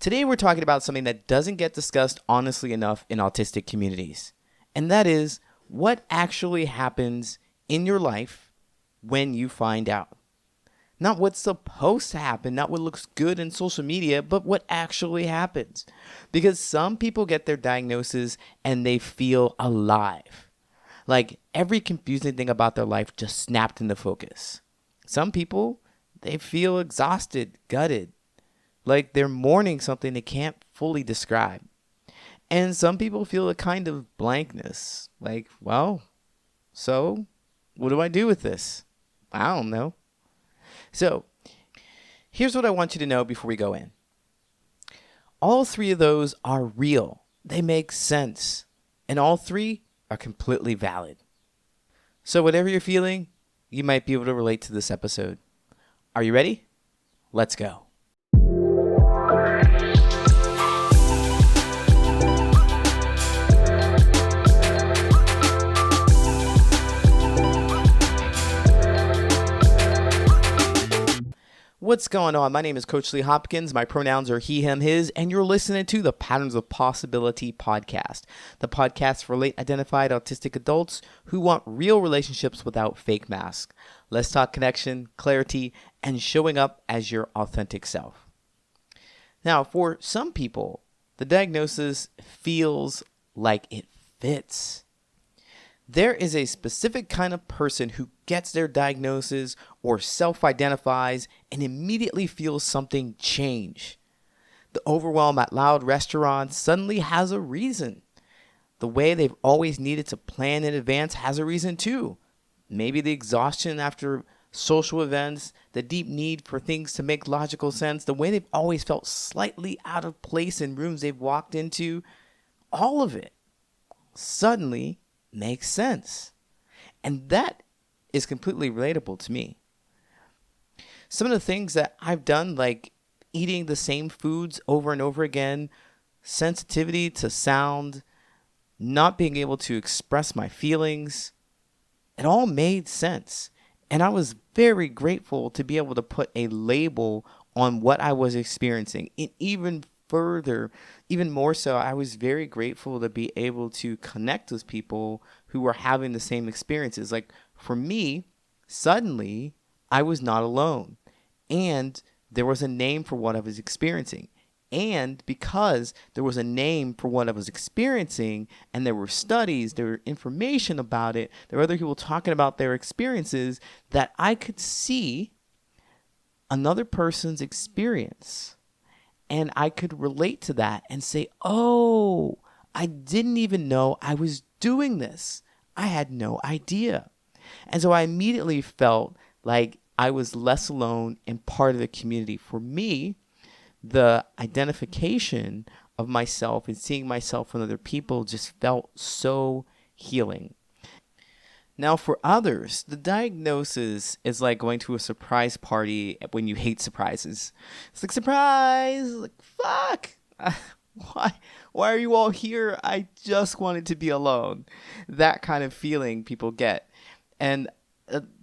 Today we're talking about something that doesn't get discussed honestly enough in autistic communities, and that is what actually happens in your life when you find out. Not what's supposed to happen, not what looks good in social media, but what actually happens. Because some people get their diagnosis and they feel alive. Like every confusing thing about their life just snapped into focus. Some people, they feel exhausted, gutted, like they're mourning something they can't fully describe. And some people feel a kind of blankness, like, well, so what do I do with this? I don't know. So here's what I want you to know before we go in. All three of those are real. They make sense. And all three are completely valid. So whatever you're feeling, you might be able to relate to this episode. Are you ready? Let's go. What's going on? My name is Coach Lee Hopkins. My pronouns are he, him, his, and you're listening to the Patterns of Possibility podcast, the podcast for late identified autistic adults who want real relationships without fake masks. Let's talk connection, clarity, and showing up as your authentic self. Now, for some people, the diagnosis feels like it fits. There is a specific kind of person who gets their diagnosis or self-identifies and immediately feels something change. The overwhelm at loud restaurants suddenly has a reason. The way they've always needed to plan in advance has a reason too. Maybe the exhaustion after social events, the deep need for things to make logical sense, the way they've always felt slightly out of place in rooms they've walked into, all of it suddenly makes sense. And that is completely relatable to me. Some of the things that I've done, like eating the same foods over and over again, sensitivity to sound, not being able to express my feelings, it all made sense. And I was very grateful to be able to put a label on what I was experiencing. And even more so, I was very grateful to be able to connect with people who were having the same experiences. Like for me, suddenly I was not alone. And there was a name for what I was experiencing. And because there was a name for what I was experiencing, and there were studies, there were information about it, there were other people talking about their experiences, that I could see another person's experience. And I could relate to that and say, oh, I didn't even know I was doing this. I had no idea. And so I immediately felt like I was less alone and part of the community. For me, the identification of myself and seeing myself in other people just felt so healing. Now, for others, the diagnosis is like going to a surprise party when you hate surprises. It's like, surprise! Like, fuck! Why are you all here? I just wanted to be alone. That kind of feeling people get. And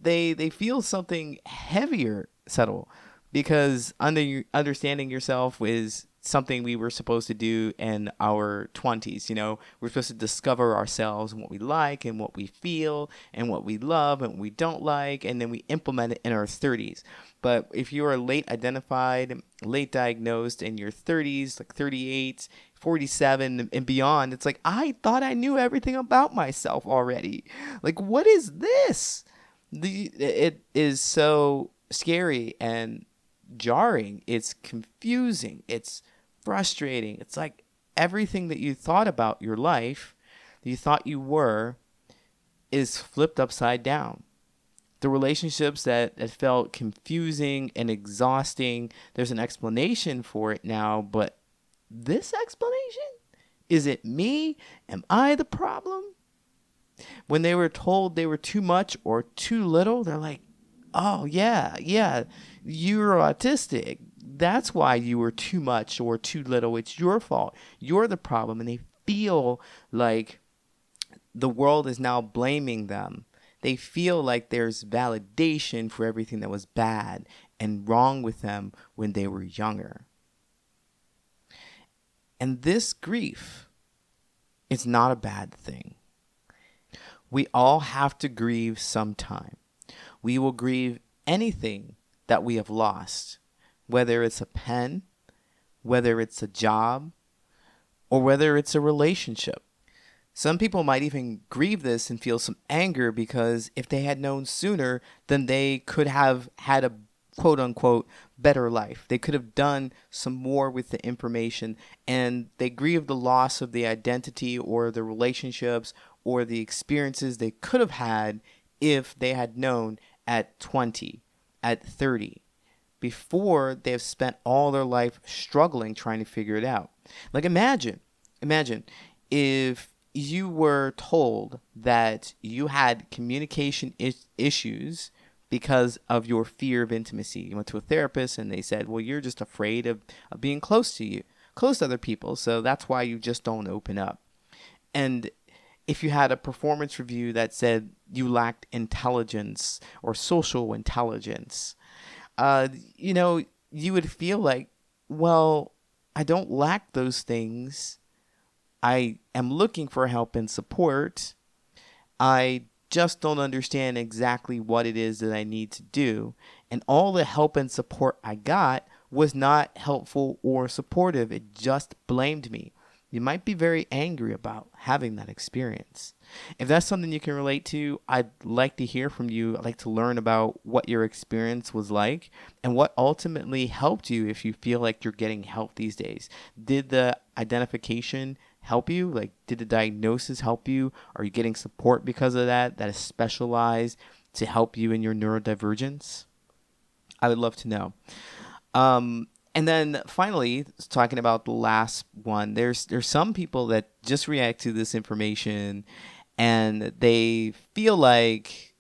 they feel something heavier settle, because understanding yourself is something we were supposed to do in our 20s. You know, we're supposed to discover ourselves and what we like and what we feel and what we love and what we don't like, and then we implement it in our 30s. But if you are late identified, late diagnosed in your 30s, like 38, 47 and beyond, it's like, I thought I knew everything about myself already. Like, what is this? It is so scary and jarring. It's confusing. It's frustrating. It's like everything that you thought about your life, that you thought you were, is flipped upside down. The relationships that felt confusing and exhausting, there's an explanation for it now, but this explanation? Is it me? Am I the problem? When they were told they were too much or too little, they're like, oh, yeah, you're autistic. That's why you were too much or too little. It's your fault. You're the problem. And they feel like the world is now blaming them. They feel like there's validation for everything that was bad and wrong with them when they were younger. And this grief is not a bad thing. We all have to grieve sometime. We will grieve anything that we have lost, whether it's a pen, whether it's a job, or whether it's a relationship. Some people might even grieve this and feel some anger because if they had known sooner, then they could have had a quote unquote better life. They could have done some more with the information, and they grieve the loss of the identity or the relationships or the experiences they could have had if they had known at 20, at 30, before they have spent all their life struggling trying to figure it out. Like imagine if you were told that you had communication issues because of your fear of intimacy. You went to a therapist and they said, well, you're just afraid of being close to other people. So that's why you just don't open up. And if you had a performance review that said you lacked intelligence or social intelligence, you would feel like, well, I don't lack those things. I am looking for help and support. I just don't understand exactly what it is that I need to do. And all the help and support I got was not helpful or supportive. It just blamed me. You might be very angry about having that experience. If that's something you can relate to, I'd like to hear from you. I'd like to learn about what your experience was like and what ultimately helped you if you feel like you're getting help these days. Did the identification help you? Like, did the diagnosis help you? Are you getting support because of that is specialized to help you in your neurodivergence? I would love to know. And then finally, talking about the last one, there's some people that just react to this information and they feel like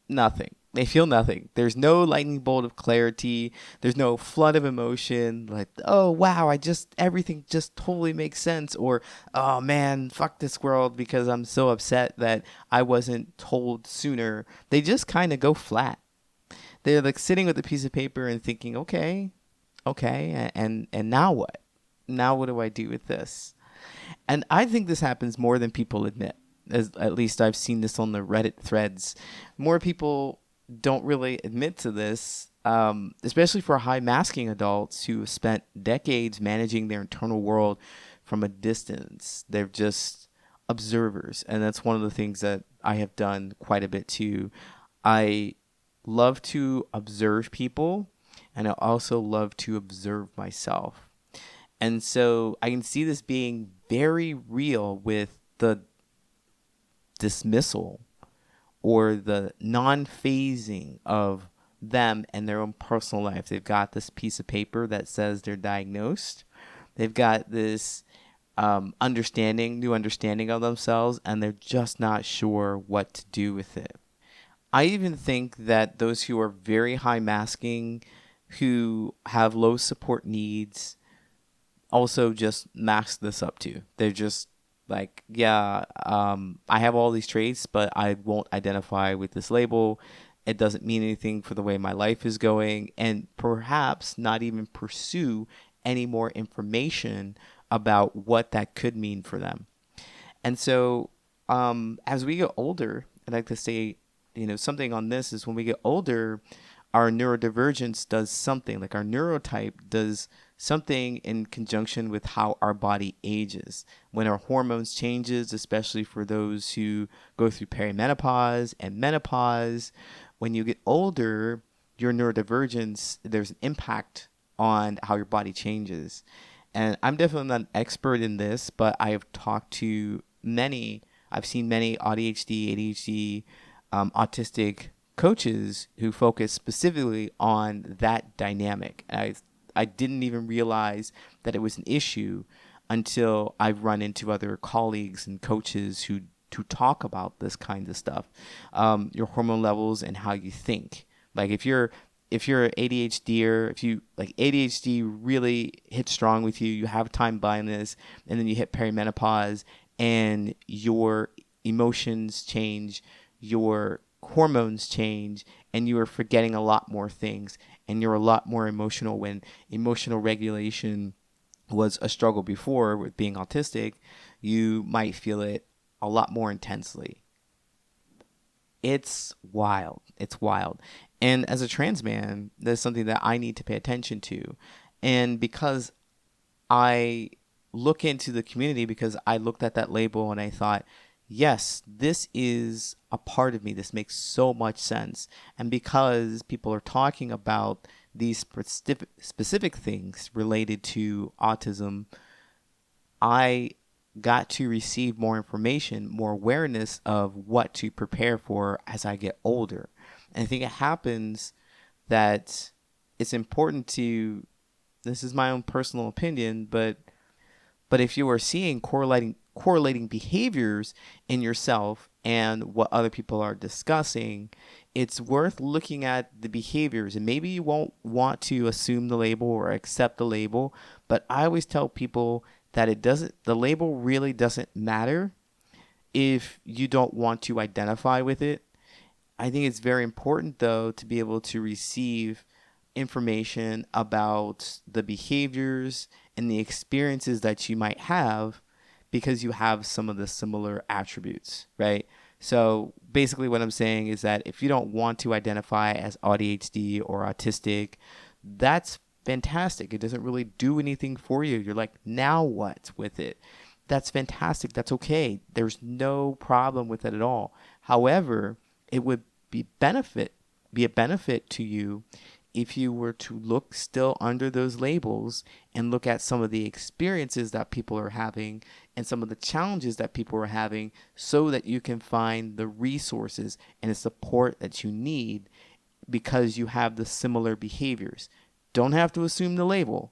nothing. They feel nothing. There's no lightning bolt of clarity. There's no flood of emotion like, oh, wow, everything just totally makes sense. Or, oh, man, fuck this world because I'm so upset that I wasn't told sooner. They just kind of go flat. They're like sitting with a piece of paper and thinking, okay, and now what? Now what do I do with this? And I think this happens more than people admit. At least I've seen this on the Reddit threads. More people don't really admit to this, especially for high masking adults who have spent decades managing their internal world from a distance. They're just observers. And that's one of the things that I have done quite a bit too. I love to observe people, and I also love to observe myself. And so I can see this being very real with the dismissal or the non-phasing of them and their own personal life. They've got this piece of paper that says they're diagnosed. They've got this new understanding of themselves, and they're just not sure what to do with it. I even think that those who are very high masking, who have low support needs, also just mask this up too. They're just like, I have all these traits, but I won't identify with this label. It doesn't mean anything for the way my life is going, and perhaps not even pursue any more information about what that could mean for them. And so as we get older, I'd like to say, something on this is when we get older, our neurodivergence does something, like our neurotype does something in conjunction with how our body ages. When our hormones changes, especially for those who go through perimenopause and menopause, when you get older, your neurodivergence, there's an impact on how your body changes. And I'm definitely not an expert in this, but I have talked to I've seen many ADHD, autistic coaches who focus specifically on that dynamic. I didn't even realize that it was an issue until I've run into other colleagues and coaches who talk about this kind of stuff, your hormone levels and how you think. Like if you're ADHD, if you like ADHD really hits strong with you, you have time blindness, and then you hit perimenopause and your emotions change, your hormones change, and you are forgetting a lot more things, and you're a lot more emotional when emotional regulation was a struggle before with being autistic, you might feel it a lot more intensely. It's wild. It's wild. And as a trans man, that's something that I need to pay attention to. And because I look into the community, because I looked at that label and I thought, yes, this is a part of me. This makes so much sense. And because people are talking about these specific things related to autism, I got to receive more information, more awareness of what to prepare for as I get older. And I think it happens that it's important to, this is my own personal opinion, but if you are seeing correlating behaviors in yourself and what other people are discussing, it's worth looking at the behaviors. And maybe you won't want to assume the label or accept the label, but I always tell people that the label really doesn't matter if you don't want to identify with it. I think it's very important, though, to be able to receive information about the behaviors and the experiences that you might have because you have some of the similar attributes, right? So basically what I'm saying is that if you don't want to identify as ADHD or autistic, that's fantastic. It doesn't really do anything for you. You're like, now what with it? That's fantastic. That's okay. There's no problem with it at all. However, it would be a benefit to you if you were to look still under those labels and look at some of the experiences that people are having and some of the challenges that people are having, so that you can find the resources and the support that you need because you have the similar behaviors. Don't have to assume the label.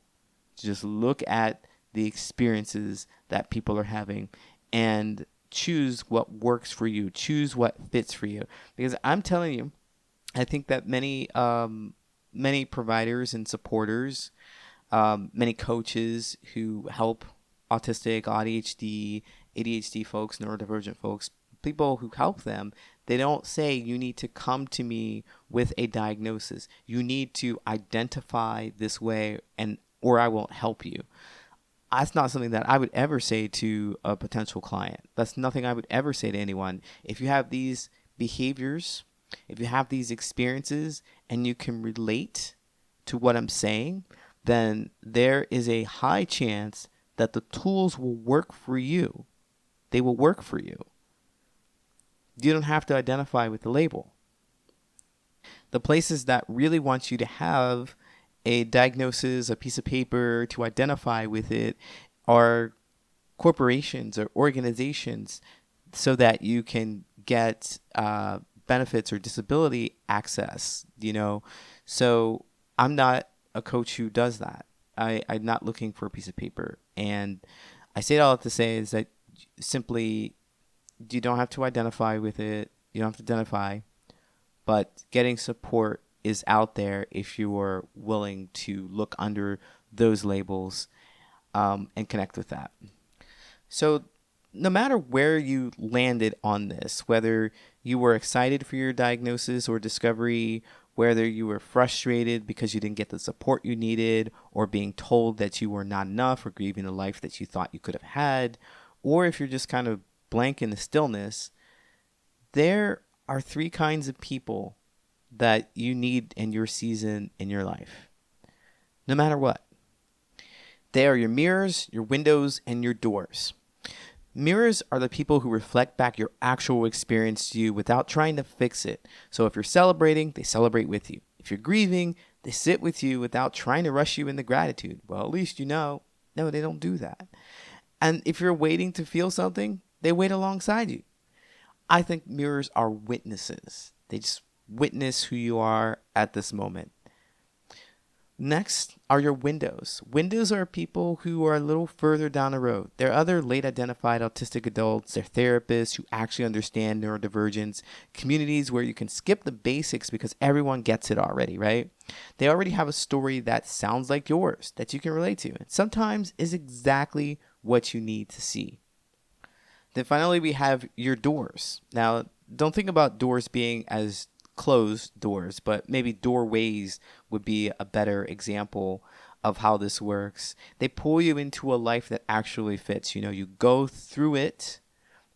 Just look at the experiences that people are having and choose what works for you. Choose what fits for you. Because I'm telling you, I think that many providers and supporters, many coaches who help autistic, ADHD folks, neurodivergent folks, people who help them, they don't say you need to come to me with a diagnosis. You need to identify this way or I won't help you. That's not something that I would ever say to a potential client. That's nothing I would ever say to anyone. If you have these behaviors, if you have these experiences and you can relate to what I'm saying, then there is a high chance that the tools will work for you. They will work for you. You don't have to identify with the label. The places that really want you to have a diagnosis, a piece of paper to identify with it, are corporations or organizations, so that you can get benefits or disability access, So I'm not a coach who does that. I'm not looking for a piece of paper. And I say it all to say is that simply, you don't have to identify with it. You don't have to identify, but getting support is out there if you are willing to look under those labels and connect with that. So no matter where you landed on this, whether you were excited for your diagnosis or discovery, whether you were frustrated because you didn't get the support you needed, or being told that you were not enough, or grieving the life that you thought you could have had, or if you're just kind of blank in the stillness, there are three kinds of people that you need in your season in your life, no matter what. They are your mirrors, your windows, and your doors. Mirrors are the people who reflect back your actual experience to you without trying to fix it. So if you're celebrating, they celebrate with you. If you're grieving, they sit with you without trying to rush you into gratitude. Well, at least you know. No, they don't do that. And if you're waiting to feel something, they wait alongside you. I think mirrors are witnesses. They just witness who you are at this moment. Next are your windows. Windows are people who are a little further down the road. They're other late identified autistic adults. They're therapists who actually understand neurodivergence, communities where you can skip the basics because everyone gets it already, right? They already have a story that sounds like yours, that you can relate to, and sometimes is exactly what you need to see. Then finally, we have your doors. Now, don't think about doors being as closed doors, but maybe doorways would be a better example of how this works. They pull you into a life that actually fits. You go through it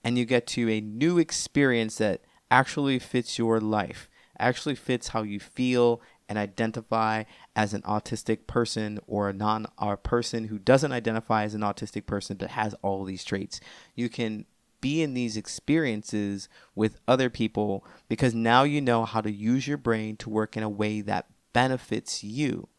and you get to a new experience that actually fits your life, actually fits how you feel and identify as an autistic person, or a person who doesn't identify as an autistic person but has all these traits. You can be in these experiences with other people because now you know how to use your brain to work in a way that benefits you,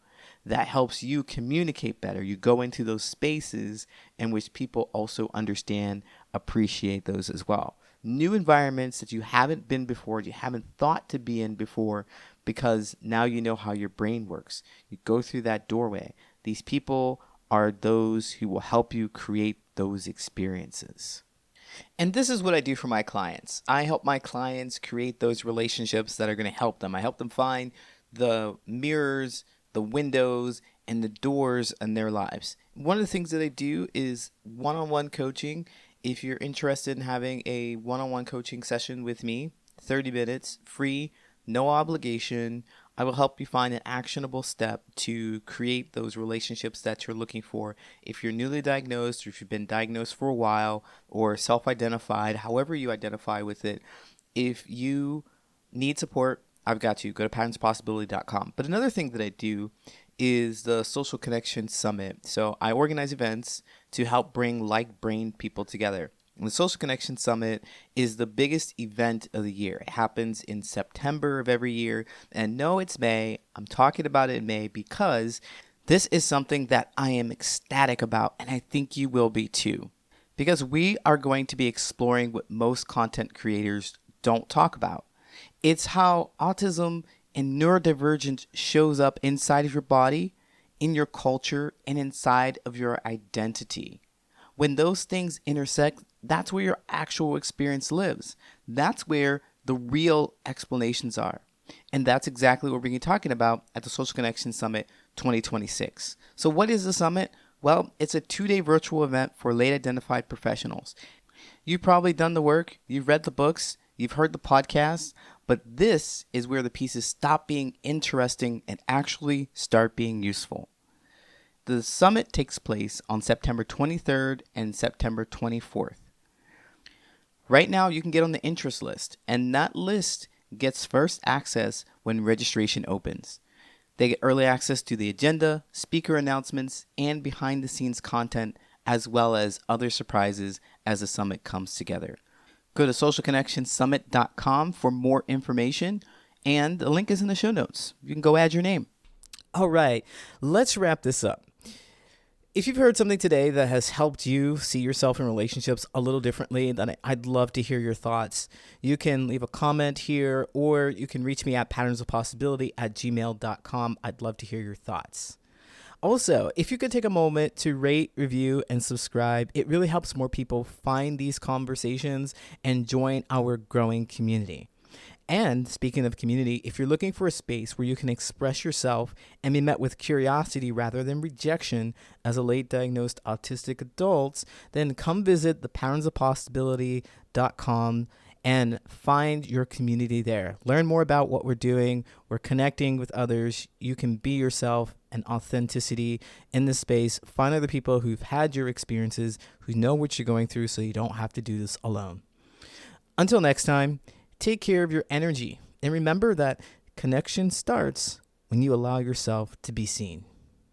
that helps you communicate better. You go into those spaces in which people also understand, appreciate those as well. New environments that you haven't been before, you haven't thought to be in before, because now you know how your brain works. You go through that doorway. These people are those who will help you create those experiences. And this is what I do for my clients. I help my clients create those relationships that are going to help them. I help them find the mirrors, the windows, and the doors in their lives. One of the things that I do is one-on-one coaching. If you're interested in having a one-on-one coaching session with me, 30 minutes, free, no obligation, I will help you find an actionable step to create those relationships that you're looking for. If you're newly diagnosed, or if you've been diagnosed for a while, or self-identified, however you identify with it, if you need support, I've got you. Go to patternspossibility.com. But another thing that I do is the Social Connection Summit. So I organize events to help bring like-brained people together. And the Social Connection Summit is the biggest event of the year. It happens in September of every year. And no, it's May. I'm talking about it in May because this is something that I am ecstatic about, and I think you will be too. Because we are going to be exploring what most content creators don't talk about. It's how autism and neurodivergence shows up inside of your body, in your culture, and inside of your identity. When those things intersect, that's where your actual experience lives. That's where the real explanations are. And that's exactly what we're going to be talking about at the Social Connection Summit 2026. So what is the summit? Well, it's a 2-day virtual event for late identified professionals. You've probably done the work, you've read the books, you've heard the podcasts, but this is where the pieces stop being interesting and actually start being useful. The summit takes place on September 23rd and September 24th. Right now, you can get on the interest list, and that list gets first access when registration opens. They get early access to the agenda, speaker announcements, and behind-the-scenes content, as well as other surprises as the summit comes together. Go to socialconnectionsummit.com for more information, and the link is in the show notes. You can go add your name. All right, let's wrap this up. If you've heard something today that has helped you see yourself in relationships a little differently, then I'd love to hear your thoughts. You can leave a comment here, or you can reach me at patternsofpossibility@gmail.com. I'd love to hear your thoughts. Also, if you could take a moment to rate, review, and subscribe, it really helps more people find these conversations and join our growing community. And speaking of community, if you're looking for a space where you can express yourself and be met with curiosity rather than rejection as a late diagnosed autistic adult, then come visit thepatternsofpossibility.com and find your community there. Learn more about what we're doing. We're connecting with others. You can be yourself and authenticity in this space. Find other people who've had your experiences, who know what you're going through, so you don't have to do this alone. Until next time, take care of your energy, and remember that connection starts when you allow yourself to be seen.